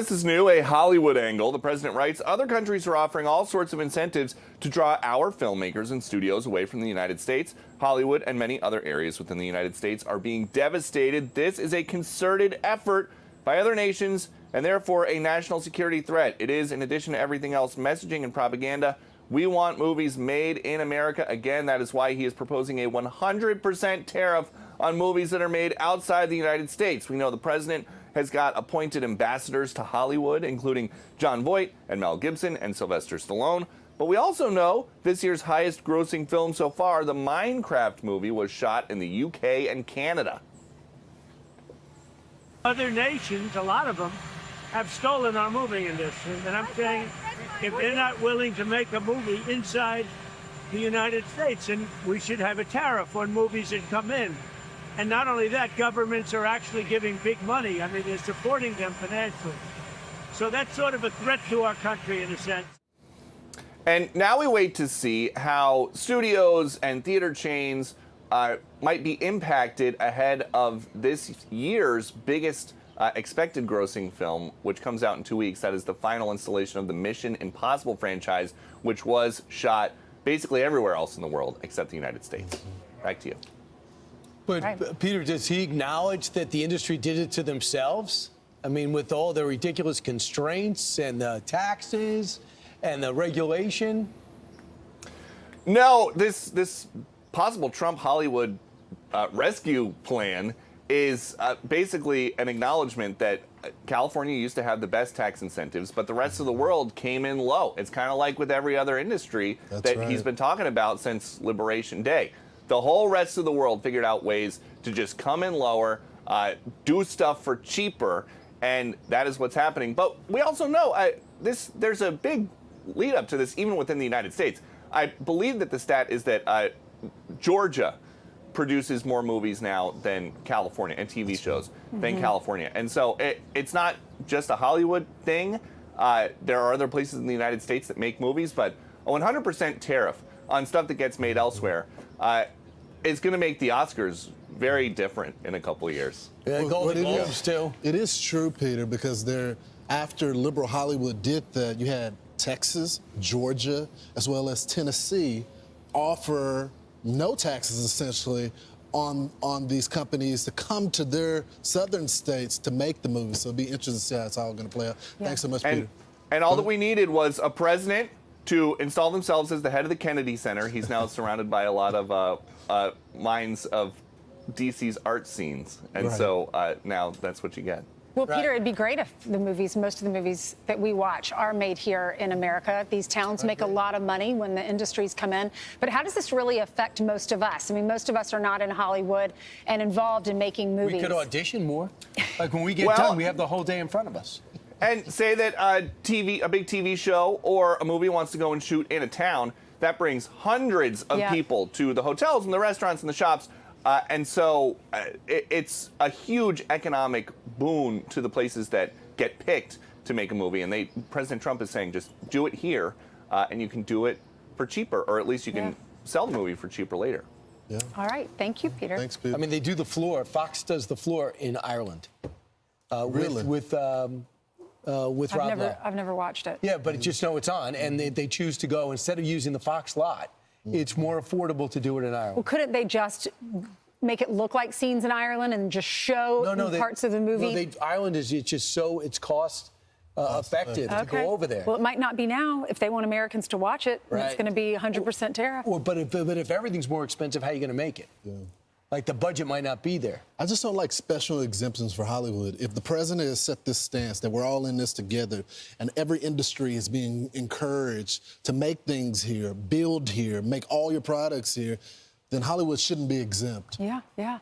This is new, a Hollywood angle. The president writes, other countries are offering all sorts of incentives to draw our filmmakers and studios away from the United States. Hollywood and many other areas within the United States are being devastated. This is a concerted effort by other nations and therefore a national security threat. It is, in addition to everything else, messaging and propaganda. We want movies made in America. Again, that is why he is proposing a 100% tariff on movies that are made outside the United States. We know the president has got appointed ambassadors to Hollywood, including Jon Voight and Mel Gibson and Sylvester Stallone. But we also know this year's highest grossing film so far, the Minecraft movie, was shot in the UK and Canada. Other nations, a lot of them, have stolen our movie industry. And I'm saying, if they're not willing to make a movie inside the United States, then we should have a tariff on movies that come in. And not only that, governments are actually giving big money. I mean, they're supporting them financially. So that's sort of a threat to our country in a sense. And now we wait to see how studios and theater chains might be impacted ahead of this year's biggest expected grossing film, which comes out in 2 weeks. That is the final installation of the Mission Impossible franchise, which was shot basically everywhere else in the world except the United States. Back to you. But, Peter, does he acknowledge that the industry did it to themselves? I mean, with all the ridiculous constraints and the taxes and the regulation? No, this possible Trump Hollywood rescue plan is basically an acknowledgement that California used to have the best tax incentives, but the rest of the world came in low. It's kind of like with every other industry he's been talking about since Liberation Day. The whole rest of the world figured out ways to just come in lower, do stuff for cheaper, and that is what's happening. But we also know there's a big lead up to this even within the United States. I believe that the stat is that Georgia produces more movies now than California, and TV shows than California. And so it's not just a Hollywood thing. There are other places in the United States that make movies, but a 100% tariff on stuff that gets made elsewhere is going to make the Oscars very different in a couple of years. Yeah, Golden Globes too. It is true, Peter, because after liberal Hollywood did that, you had Texas, Georgia, as well as Tennessee offer no taxes essentially on these companies to come to their southern states to make the movies. So it'll be interesting to see how it's all going to play out. Yeah. Thanks so much, Peter. And all that we needed was a president to install themselves as the head of the Kennedy Center. He's now surrounded by a lot of minds of DC's art scenes. And so now that's what you get. Well, Peter, it'd be great if most of the movies that we watch are made here in America. These towns make a lot of money when the industries come in. But how does this really affect most of us? I mean, most of us are not in Hollywood and involved in making movies. We could audition more. Like when we get done, we have the whole day in front of us. And say that a big TV show or a movie wants to go and shoot in a town, that brings hundreds of people to the hotels and the restaurants and the shops. And so it's a huge economic boon to the places that get picked to make a movie. And President Trump is saying, just do it here, and you can do it for cheaper, or at least you can sell the movie for cheaper later. Yeah. All right. Thank you, Peter. Thanks, Peter. I mean, they do the floor. Fox does the floor in Ireland. Really? With Rob Lowe. I've never watched it. Yeah, but just know it's on, and they choose to go, instead of using the Fox lot, it's more affordable to do it in Ireland. Well, couldn't they just make it look like scenes in Ireland and just show parts of the movie? No, Ireland is just so it's cost effective to go over there. Well, it might not be now if they want Americans to watch it. Right. It's going to be 100% tariff. But if everything's more expensive, how are you going to make it? Yeah. Like the budget might not be there. I just don't like special exemptions for Hollywood. If the president has set this stance that we're all in this together and every industry is being encouraged to make things here, build here, make all your products here, then Hollywood shouldn't be exempt. Yeah, yeah.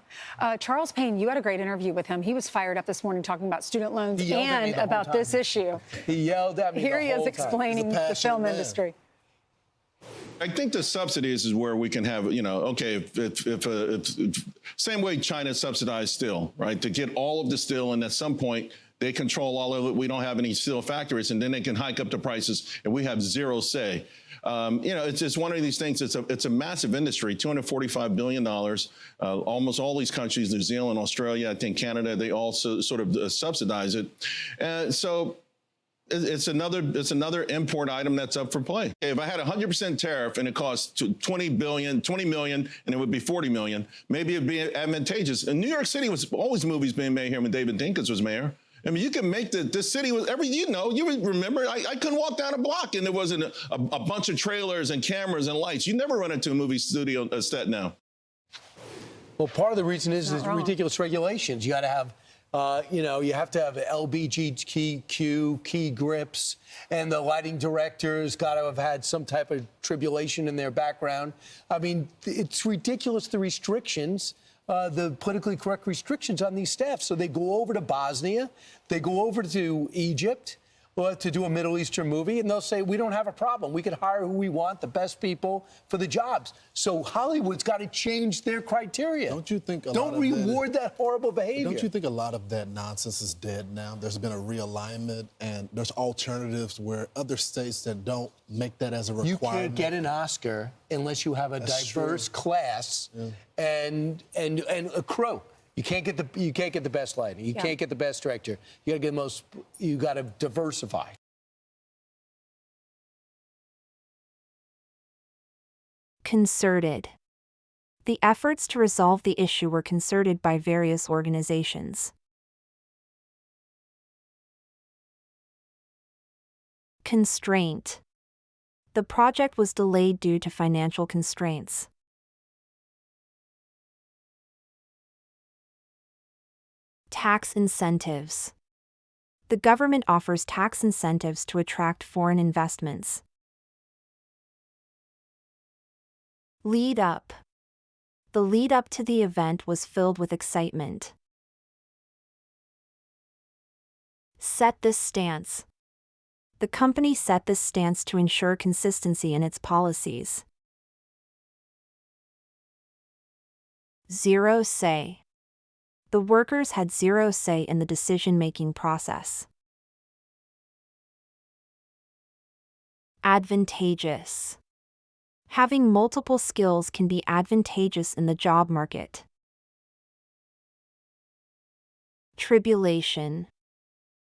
Charles Payne, you had a great interview with him. He was fired up this morning talking about student loans and about this issue. He yelled at me Here the he whole is explaining the film industry. I think the subsidies is where we can have, okay, if same way China subsidized steel, right? To get all of the steel, and at some point they control all of it. We don't have any steel factories, and then they can hike up the prices, and we have zero say. It's just one of these things. It's a massive industry, $245 billion. Almost all these countries, New Zealand, Australia, I think Canada, they also sort of subsidize it. So It's another import item that's up for play. If I had a 100% tariff and it costs 20 million, and it would be 40 million, maybe it'd be advantageous. In New York City was always movies being made here when David Dinkins was mayor. I mean, you can make this city with you remember, I couldn't walk down a block and there wasn't a bunch of trailers and cameras and lights. You never run into a movie studio set now. Well, part of the reason is ridiculous regulations. You got to have, you have to have LBGTQ key grips, and the lighting directors got to have had some type of tribulation in their background. I mean, it's ridiculous, the restrictions, the politically correct restrictions on these staff. So they go over to Bosnia, they go over to Egypt, to do a Middle Eastern movie, and they'll say, we don't have a problem. We can hire who we want, the best people for the jobs. So Hollywood's got to change their criteria. Don't you think Don't reward that horrible behavior. Don't you think a lot of that nonsense is dead now? There's been a realignment, and there's alternatives where other states that don't make that as a requirement. You can't get an Oscar unless you have a diverse class and a crew. You can't get the best lighting. You can't get the best director. You got to diversify. Concerted. The efforts to resolve the issue were concerted by various organizations. Constraint. The project was delayed due to financial constraints. Tax incentives. The government offers tax incentives to attract foreign investments. Lead up. The lead up to the event was filled with excitement. Set this stance. The company set this stance to ensure consistency in its policies. Zero say. The workers had zero say in the decision-making process. Advantageous. Having multiple skills can be advantageous in the job market. Tribulation.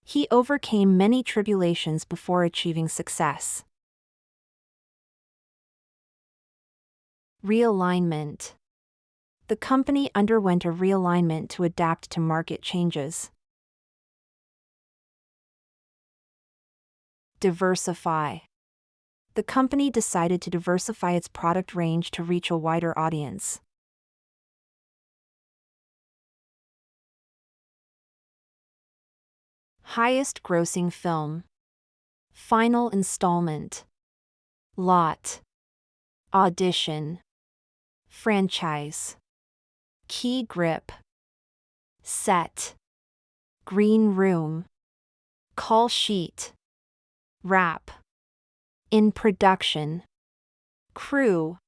He overcame many tribulations before achieving success. Realignment. The company underwent a realignment to adapt to market changes. Diversify. The company decided to diversify its product range to reach a wider audience. Highest grossing film. Final installment. Lot. Audition. Franchise. Key grip. Set. Green room. Call sheet. Wrap. In production. Crew.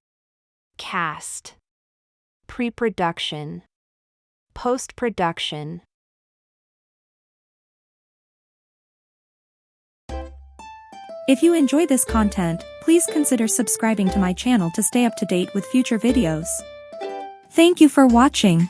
Cast. Pre-production. Post-production. If you enjoy this content, please consider subscribing to my channel to stay up to date with future videos. Thank you for watching.